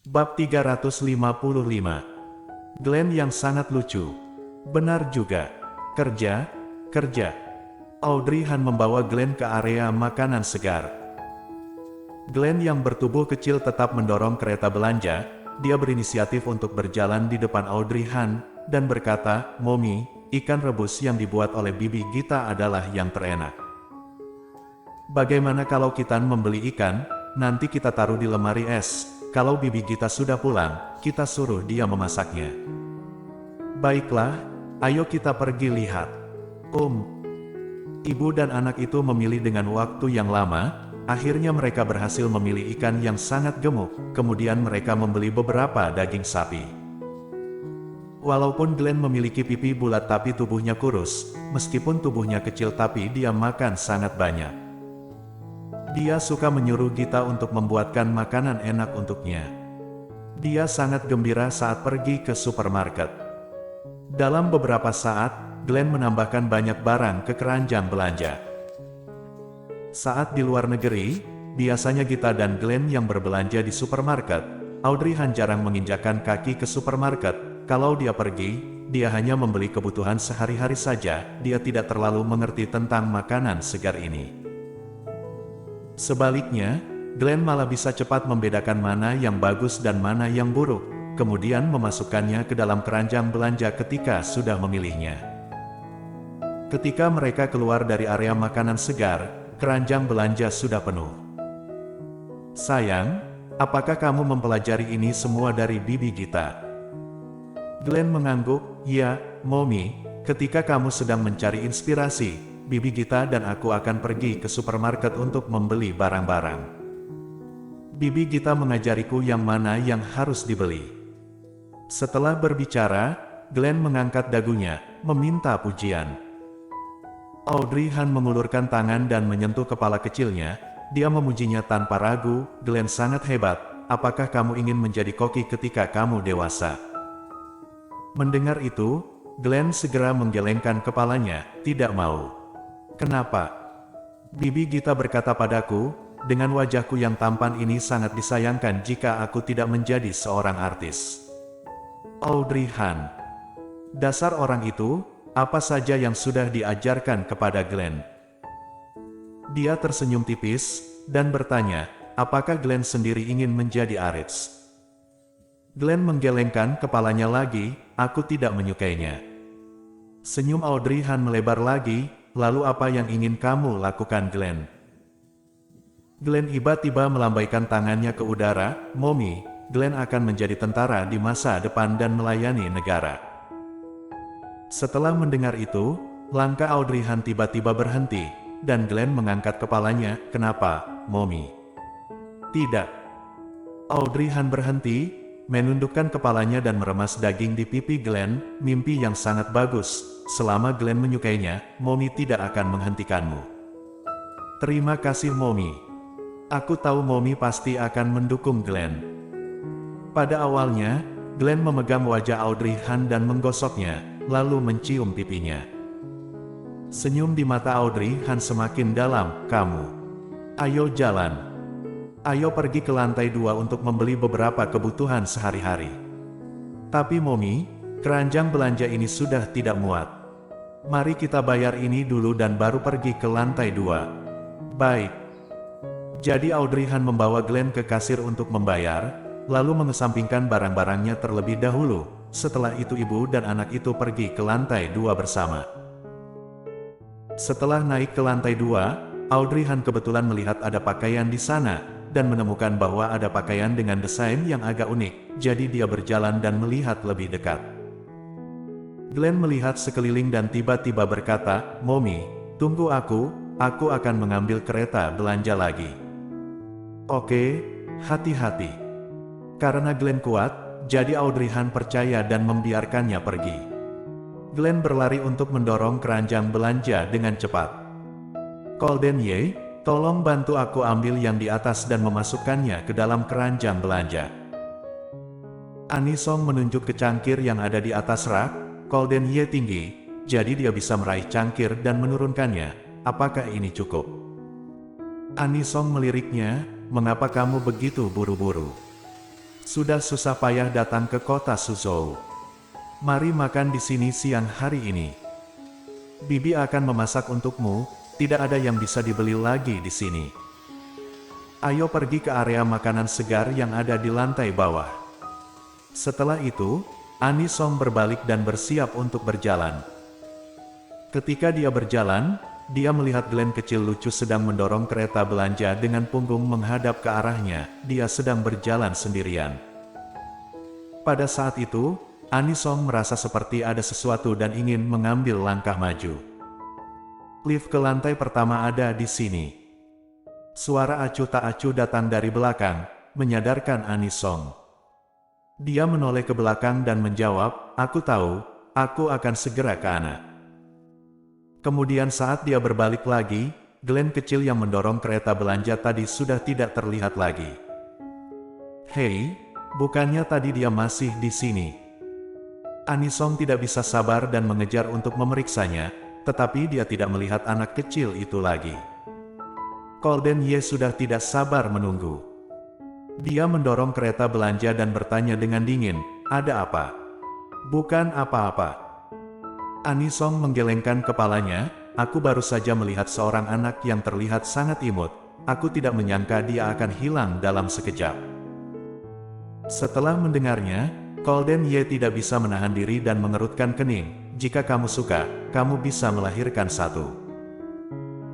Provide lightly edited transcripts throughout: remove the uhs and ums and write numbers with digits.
Bab 355. Glenn yang sangat lucu. Benar juga. Kerja. Audrey Han membawa Glenn ke area makanan segar. Glenn yang bertubuh kecil tetap mendorong kereta belanja. Dia berinisiatif untuk berjalan di depan Audrey Han, dan berkata, "Mommy, ikan rebus yang dibuat oleh Bibi Gita adalah yang terenak. Bagaimana kalau kita membeli ikan, nanti kita taruh di lemari es. Kalau Bibi Gita sudah pulang, kita suruh dia memasaknya." "Baiklah, ayo kita pergi lihat." Ibu dan anak itu memilih dengan waktu yang lama. Akhirnya mereka berhasil memilih ikan yang sangat gemuk, kemudian mereka membeli beberapa daging sapi. Walaupun Glenn memiliki pipi bulat tapi tubuhnya kurus, meskipun tubuhnya kecil tapi dia makan sangat banyak. Dia suka menyuruh Gita untuk membuatkan makanan enak untuknya. Dia sangat gembira saat pergi ke supermarket. Dalam beberapa saat, Glenn menambahkan banyak barang ke keranjang belanja. Saat di luar negeri, biasanya Gita dan Glenn yang berbelanja di supermarket. Audrey Han jarang menginjakkan kaki ke supermarket. Kalau dia pergi, dia hanya membeli kebutuhan sehari-hari saja. Dia tidak terlalu mengerti tentang makanan segar ini. Sebaliknya, Glenn malah bisa cepat membedakan mana yang bagus dan mana yang buruk, kemudian memasukkannya ke dalam keranjang belanja ketika sudah memilihnya. Ketika mereka keluar dari area makanan segar, keranjang belanja sudah penuh. "Sayang, apakah kamu mempelajari ini semua dari Bibi Gita?" Glenn mengangguk, "Ya, Mommy, ketika kamu sedang mencari inspirasi, Bibi Gita dan aku akan pergi ke supermarket untuk membeli barang-barang. Bibi Gita mengajariku yang mana yang harus dibeli." Setelah berbicara, Glenn mengangkat dagunya, meminta pujian. Audrey Han mengulurkan tangan dan menyentuh kepala kecilnya. Dia memujinya tanpa ragu. "Glenn sangat hebat. Apakah kamu ingin menjadi koki ketika kamu dewasa?" Mendengar itu, Glenn segera menggelengkan kepalanya, tidak mau. "Kenapa?" "Bibi Gita berkata padaku, dengan wajahku yang tampan ini sangat disayangkan jika aku tidak menjadi seorang artis." Audrey Han. Dasar orang itu, apa saja yang sudah diajarkan kepada Glenn. Dia tersenyum tipis, dan bertanya, apakah Glenn sendiri ingin menjadi artis? Glenn menggelengkan kepalanya lagi, "Aku tidak menyukainya." Senyum Audrey Han melebar lagi, "Lalu apa yang ingin kamu lakukan, Glenn?" Glenn tiba-tiba melambaikan tangannya ke udara, "Mommy, Glenn akan menjadi tentara di masa depan dan melayani negara." Setelah mendengar itu, langkah Audrey Han tiba-tiba berhenti, dan Glenn mengangkat kepalanya, "Kenapa, Mommy?" "Tidak." Audrey Han berhenti, menundukkan kepalanya dan meremas daging di pipi Glenn. "Mimpi yang sangat bagus. Selama Glenn menyukainya, Mommy tidak akan menghentikanmu." "Terima kasih, Mommy. Aku tahu Mommy pasti akan mendukung Glenn." Pada awalnya, Glenn memegang wajah Audrey Han dan menggosoknya, lalu mencium pipinya. Senyum di mata Audrey Han semakin dalam. "Kamu. Ayo jalan. Ayo pergi ke lantai 2 untuk membeli beberapa kebutuhan sehari-hari." "Tapi Mommy, keranjang belanja ini sudah tidak muat. Mari kita bayar ini dulu dan baru pergi ke lantai 2. "Baik." Jadi Audrey Han membawa Glenn ke kasir untuk membayar, lalu mengesampingkan barang-barangnya terlebih dahulu. Setelah itu ibu dan anak itu pergi ke lantai 2 bersama. Setelah naik ke lantai 2, Audrey Han kebetulan melihat ada pakaian di sana, dan menemukan bahwa ada pakaian dengan desain yang agak unik, jadi dia berjalan dan melihat lebih dekat. Glenn melihat sekeliling dan tiba-tiba berkata, "Mommy, tunggu aku akan mengambil kereta belanja lagi." "Oke, hati-hati." Karena Glenn kuat, jadi Audrey Han percaya dan membiarkannya pergi. Glenn berlari untuk mendorong keranjang belanja dengan cepat. "Golden Ye, tolong bantu aku ambil yang di atas dan memasukkannya ke dalam keranjang belanja." Anisong menunjuk ke cangkir yang ada di atas rak. Golden Ye tinggi, jadi dia bisa meraih cangkir dan menurunkannya. "Apakah ini cukup?" Anisong meliriknya, "Mengapa kamu begitu buru-buru?" Sudah susah payah datang ke kota Suzhou. Mari makan di sini siang hari ini. Bibi akan memasak untukmu, tidak ada yang bisa dibeli lagi di sini. Ayo pergi ke area makanan segar yang ada di lantai bawah. Setelah itu, Anisong berbalik dan bersiap untuk berjalan. Ketika dia berjalan, dia melihat Glenn kecil lucu sedang mendorong kereta belanja dengan punggung menghadap ke arahnya. Dia sedang berjalan sendirian. Pada saat itu, Anisong merasa seperti ada sesuatu dan ingin mengambil langkah maju. Lift ke lantai pertama ada di sini. Suara acuh tak acuh datang dari belakang, menyadarkan Anisong. Dia menoleh ke belakang dan menjawab, "Aku tahu, aku akan segera ke sana." Kemudian saat dia berbalik lagi, Glenn kecil yang mendorong kereta belanja tadi sudah tidak terlihat lagi. "Hei, bukannya tadi dia masih di sini?" Anisong tidak bisa sabar dan mengejar untuk memeriksanya, tetapi dia tidak melihat anak kecil itu lagi. Golden Ye sudah tidak sabar menunggu. Dia mendorong kereta belanja dan bertanya dengan dingin, "Ada apa?" "Bukan apa-apa." Anisong menggelengkan kepalanya, "Aku baru saja melihat seorang anak yang terlihat sangat imut. Aku tidak menyangka dia akan hilang dalam sekejap." Setelah mendengarnya, Golden Ye tidak bisa menahan diri dan mengerutkan kening. "Jika kamu suka, kamu bisa melahirkan satu."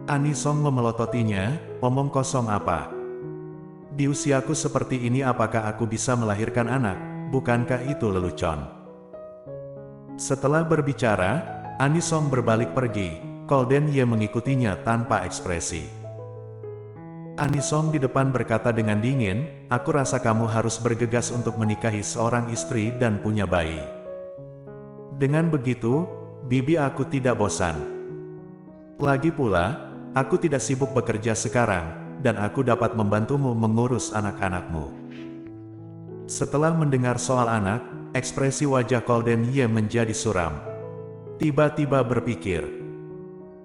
Anisong memelototinya, "Omong kosong apa? Di usiaku seperti ini apakah aku bisa melahirkan anak? Bukankah itu lelucon?" Setelah berbicara, Anisong berbalik pergi. Golden Ye mengikutinya tanpa ekspresi. Anisong di depan berkata dengan dingin, "Aku rasa kamu harus bergegas untuk menikahi seorang istri dan punya bayi. Dengan begitu, bibi aku tidak bosan. Lagi pula, aku tidak sibuk bekerja sekarang, dan aku dapat membantumu mengurus anak-anakmu." Setelah mendengar soal anak, ekspresi wajah Golden Ye menjadi suram. Tiba-tiba berpikir,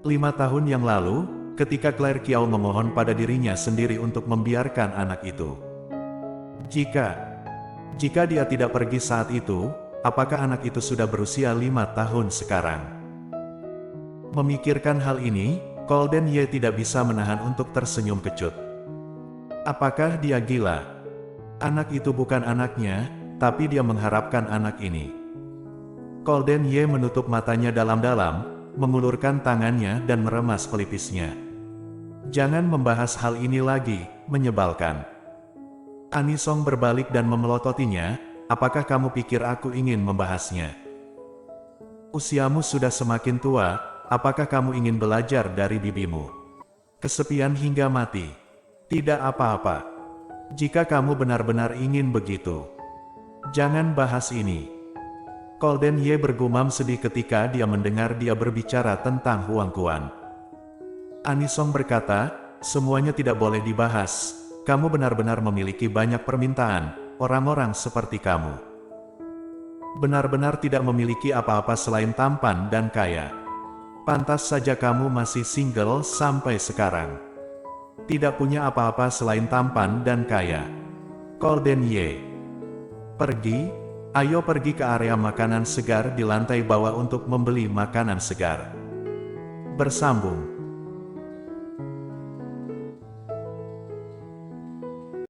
5 tahun yang lalu, ketika Claire Kiao memohon pada dirinya sendiri untuk membiarkan anak itu. Jika dia tidak pergi saat itu, apakah anak itu sudah berusia 5 tahun sekarang? Memikirkan hal ini, Golden Ye tidak bisa menahan untuk tersenyum kecut. Apakah dia gila? Anak itu bukan anaknya, tapi dia mengharapkan anak ini. Golden Ye menutup matanya dalam-dalam, mengulurkan tangannya dan meremas pelipisnya. "Jangan membahas hal ini lagi, menyebalkan." Anisong berbalik dan memelototinya, "Apakah kamu pikir aku ingin membahasnya? Usiamu sudah semakin tua, apakah kamu ingin belajar dari bibimu? Kesepian hingga mati. Tidak apa-apa. Jika kamu benar-benar ingin begitu, jangan bahas ini." Golden Ye bergumam sedih ketika dia mendengar dia berbicara tentang Huang Quan. Anisong berkata, "Semuanya tidak boleh dibahas. Kamu benar-benar memiliki banyak permintaan, orang-orang seperti kamu benar-benar tidak memiliki apa-apa selain tampan dan kaya. Pantas saja kamu masih single sampai sekarang. Tidak punya apa-apa selain tampan dan kaya." Golden Ye, "Pergi, ayo pergi ke area makanan segar di lantai bawah untuk membeli makanan segar." Bersambung.